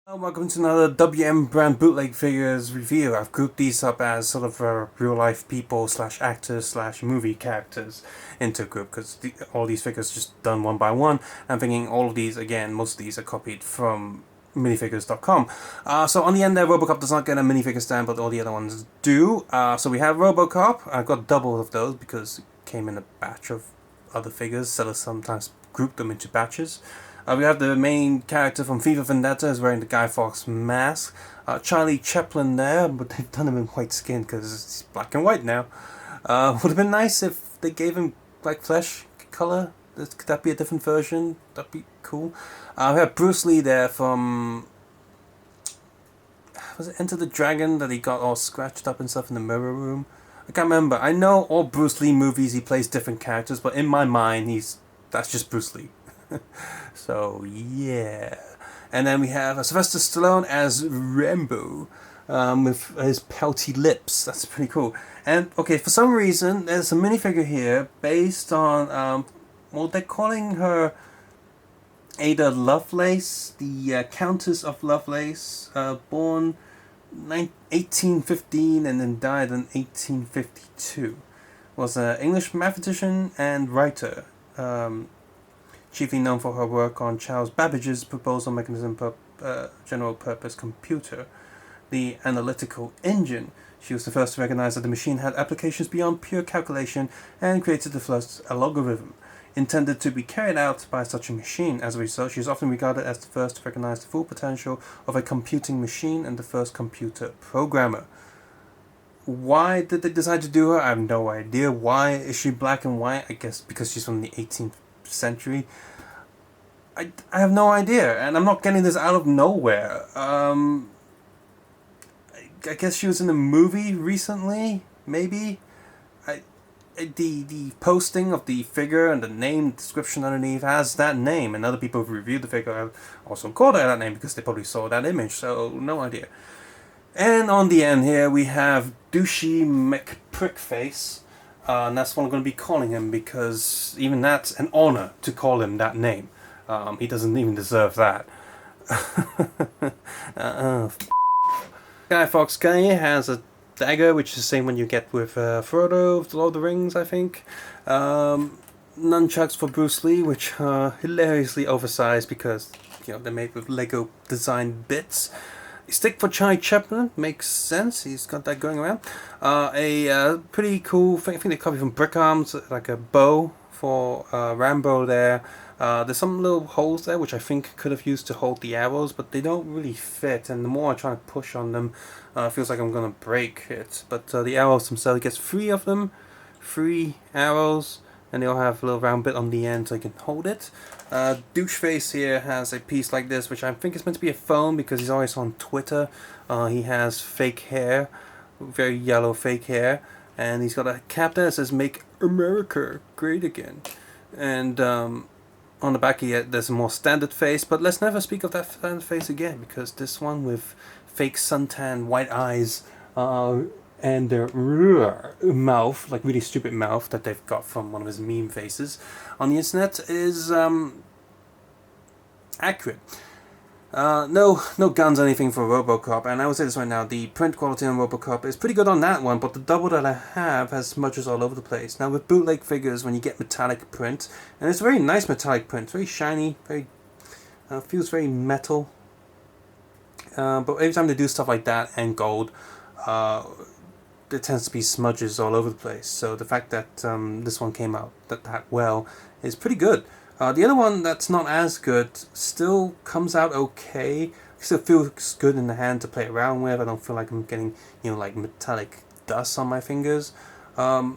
Welcome to another WM brand bootleg figures review. I've grouped these up as sort of real life people slash actors slash movie characters into a group because all these figures just done one by one. I'm thinking all of these, again, most of these are copied from minifigures.com. So on the end there, Robocop does not get a minifigure stand, but all the other ones do. So we have Robocop. I've got double of those because it came in a batch of other figures. Sellers sometimes group them into batches. We have the main character from V for Vendetta is wearing the Guy Fawkes mask. Charlie Chaplin there, but they've done him in white skin because it's black and white now. Would have been nice if they gave him like flesh color. Could that be a different version? That'd be cool. We have Bruce Lee there from... Was it Enter the Dragon that he got all scratched up and stuff in the mirror room? I can't remember. I know all Bruce Lee movies he plays different characters, but in my mind that's just Bruce Lee. So yeah, and then we have Sylvester Stallone as Rambo, with his pouty lips. That's pretty cool. And okay, for some reason there's a minifigure here based on well, they're calling her Ada Lovelace, the Countess of Lovelace, born 1815 and then died in 1852. Was an English mathematician and writer. Chiefly known for her work on Charles Babbage's proposal mechanism general purpose computer, the analytical engine. She was the first to recognize that the machine had applications beyond pure calculation and created the first algorithm intended to be carried out by such a machine. As a result, she is often regarded as the first to recognize the full potential of a computing machine and the first computer programmer. Why did they decide to do her? I have no idea. Why is she black and white? I guess because she's from the 18th century. I have no idea, and I'm not getting this out of nowhere. I guess she was in a movie recently, maybe. The posting of the figure and the name description underneath has that name, and other people who've reviewed the figure have also called her that name because they probably saw that image, so no idea. And on the end here we have Douchy McPrickface. And that's what I'm going to be calling him because even that's an honor to call him that name. He doesn't even deserve that. Guy Fawkes has a dagger, which is the same one you get with Frodo of the Lord of the Rings, I think. Nunchucks for Bruce Lee, which are hilariously oversized because they're made with Lego designed bits. A stick for Charlie Chaplin makes sense. He's got that going around. A pretty cool thing. I think they copied from Brick Arms, like a bow for Rambo there. There's some little holes there which I think could have used to hold the arrows, but they don't really fit. And the more I try to push on them, feels like I'm gonna break it. But the arrows themselves, it gets 3 of them, 3 arrows. And they'll have a little round bit on the end so you can hold it. Doucheface here has a piece like this, which I think is meant to be a phone because he's always on Twitter. He has fake hair, very yellow fake hair, and he's got a cap there that says "Make America Great Again." And on the back here, there's a more standard face, but let's never speak of that standard face again because this one with fake suntan white eyes. And their mouth, like really stupid mouth that they've got from one of his meme faces on the internet is accurate. No guns or anything for Robocop, and I will say this right now, the print quality on Robocop is pretty good on that one, but the double that I have has smudges all over the place. Now with bootleg figures, when you get metallic print, and it's a very nice metallic print, very shiny, very feels very metal, but every time they do stuff like that and gold, there tends to be smudges all over the place. So the fact that this one came out that well is pretty good. The other one that's not as good still comes out okay. It still feels good in the hand to play around with. I don't feel like I'm getting like metallic dust on my fingers. Yeah,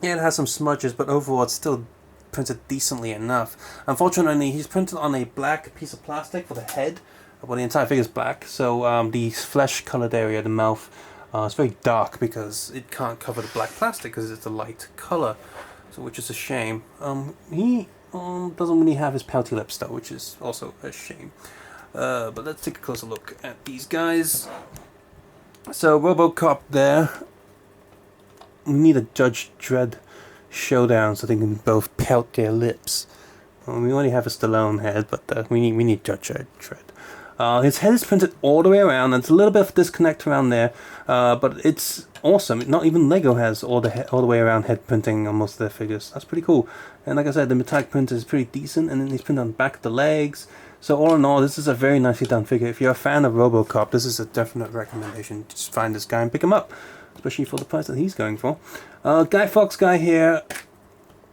it has some smudges, but overall it's still printed decently enough. Unfortunately, he's printed on a black piece of plastic for the head. Well, the entire figure is black, so the flesh colored area, the mouth, it's very dark because it can't cover the black plastic because it's a light color, so which is a shame. He doesn't really have his pouty lips though, which is also a shame. But let's take a closer look at these guys. So Robocop there. We need a Judge Dredd showdown so they can both pout their lips. Well, we already have a Stallone head, but we need Judge Dredd. His head is printed all the way around. There's a little bit of disconnect around there, but it's awesome. Not even Lego has all the way around head printing on most of their figures. That's pretty cool. And like I said, the metallic print is pretty decent, and then he's printed on the back of the legs. So all in all, this is a very nicely done figure. If you're a fan of Robocop, this is a definite recommendation. Just find this guy and pick him up, especially for the price that he's going for. Guy Fawkes guy here.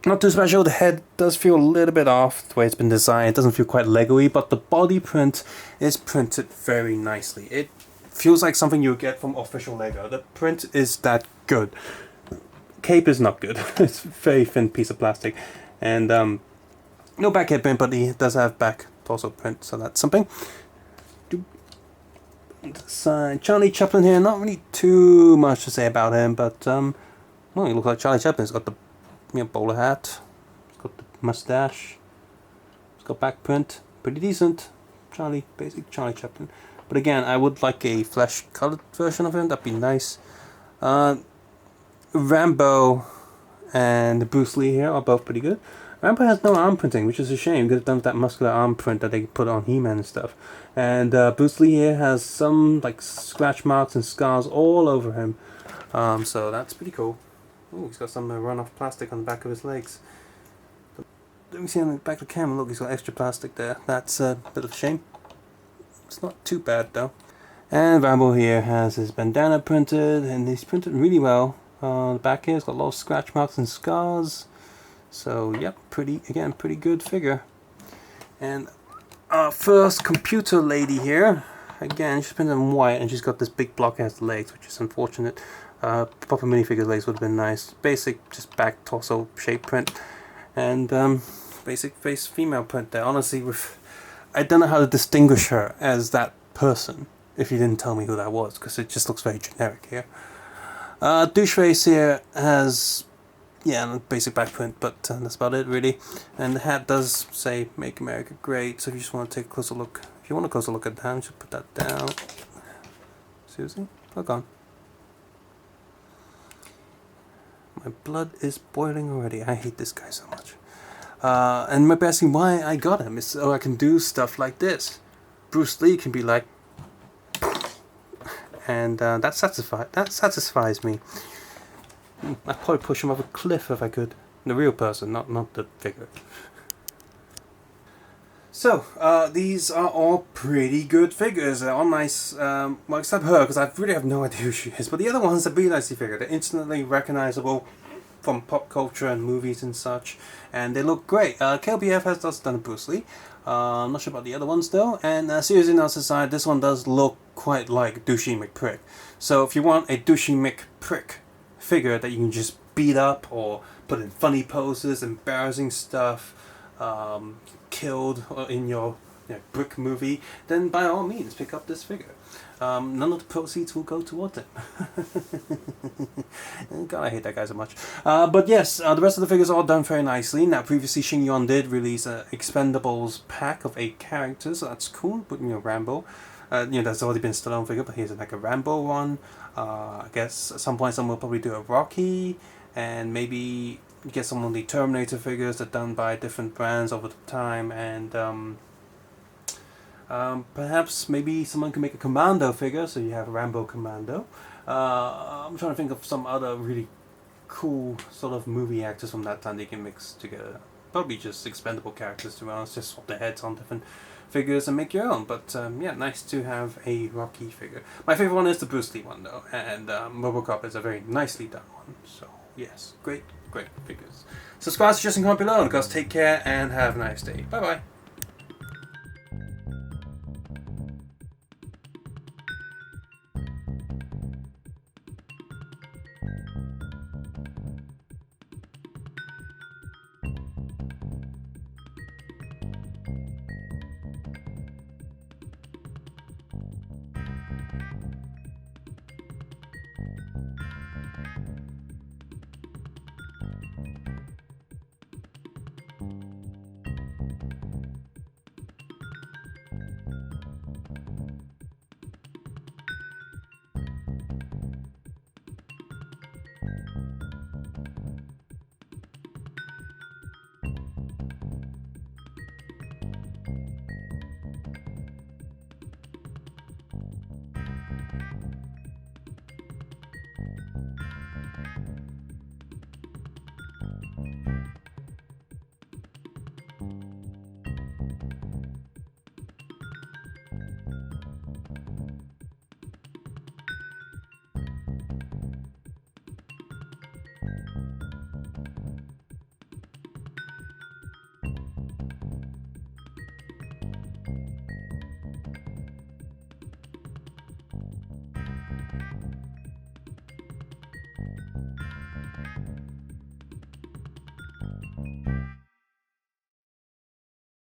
Not too special. The head does feel a little bit off the way it's been designed. It doesn't feel quite Lego-y, but the body print is printed very nicely. It feels like something you would get from official Lego. The print is that good. Cape is not good. It's a very thin piece of plastic. And no back head print, but he does have back torso print, so that's something. Charlie Chaplin here. Not really too much to say about him, but well, he looks like Charlie Chaplin. He's got the bowler hat. It's got the mustache. It's got back print. Pretty decent. Basic Charlie Chaplin. But again, I would like a flesh colored version of him. That'd be nice. Rambo and Bruce Lee here are both pretty good. Rambo has no arm printing, which is a shame. You could have done with that muscular arm print that they put on He-Man and stuff. And Bruce Lee here has some like scratch marks and scars all over him. So that's pretty cool. Oh, he's got some run-off plastic on the back of his legs. Let me see on the back of the camera. Look, he's got extra plastic there. That's a bit of a shame. It's not too bad though. And Rambo here has his bandana printed, and he's printed really well. The back here has got a lot of scratch marks and scars. So yep, pretty good figure. And our first computer lady here. Again, she's printed in white, and she's got this big block as legs, which is unfortunate. Proper minifigure legs would have been nice. Basic, just back torso shape print, and basic face female print there. Honestly, I don't know how to distinguish her as that person if you didn't tell me who that was, because it just looks very generic here. Douche face here has basic back print, but that's about it really. And the hat does say "Make America Great," so if you just want to take a closer look, if you want a closer look at that, just put that down. Susie, plug on. My blood is boiling already. I hate this guy so much. And you might be asking why I got him. It's so I can do stuff like this. Bruce Lee can be like, and that satisfies me. I'd probably push him off a cliff if I could. The real person, not the figure. So, these are all pretty good figures. They're all nice, well, except her, because I really have no idea who she is. But the other ones are really nicely figured. They're instantly recognizable from pop culture and movies and such. And they look great. KLBF has just done a Bruce Lee. I'm not sure about the other ones though. And seriously, on the side, this one does look quite like Douchey McPrick. So if you want a Douchey McPrick figure that you can just beat up or put in funny poses, embarrassing stuff, killed in your brick movie, then by all means pick up this figure. None of the proceeds will go towards it. God, I hate that guy so much. But yes, the rest of the figures are all done very nicely. Now, previously Shin-Yon did release an Expendables pack of 8 characters, so that's cool. But Rambo, that's already been a Stallone figure, but here's like a Rambo one. I guess at some point someone will probably do a Rocky, and maybe get some of the Terminator figures that are done by different brands over the time, and perhaps maybe someone can make a Commando figure, so you have a Rambo Commando. I'm trying to think of some other really cool sort of movie actors from that time they can mix together. Probably just expendable characters, to be honest, just swap their heads on different figures and make your own. But yeah, nice to have a Rocky figure. My favorite one is the Bruce Lee one though, and Robocop is a very nicely done one. So yes, great figures. Subscribe, suggestion, comment below, and guys, take care and have a nice day. Bye bye.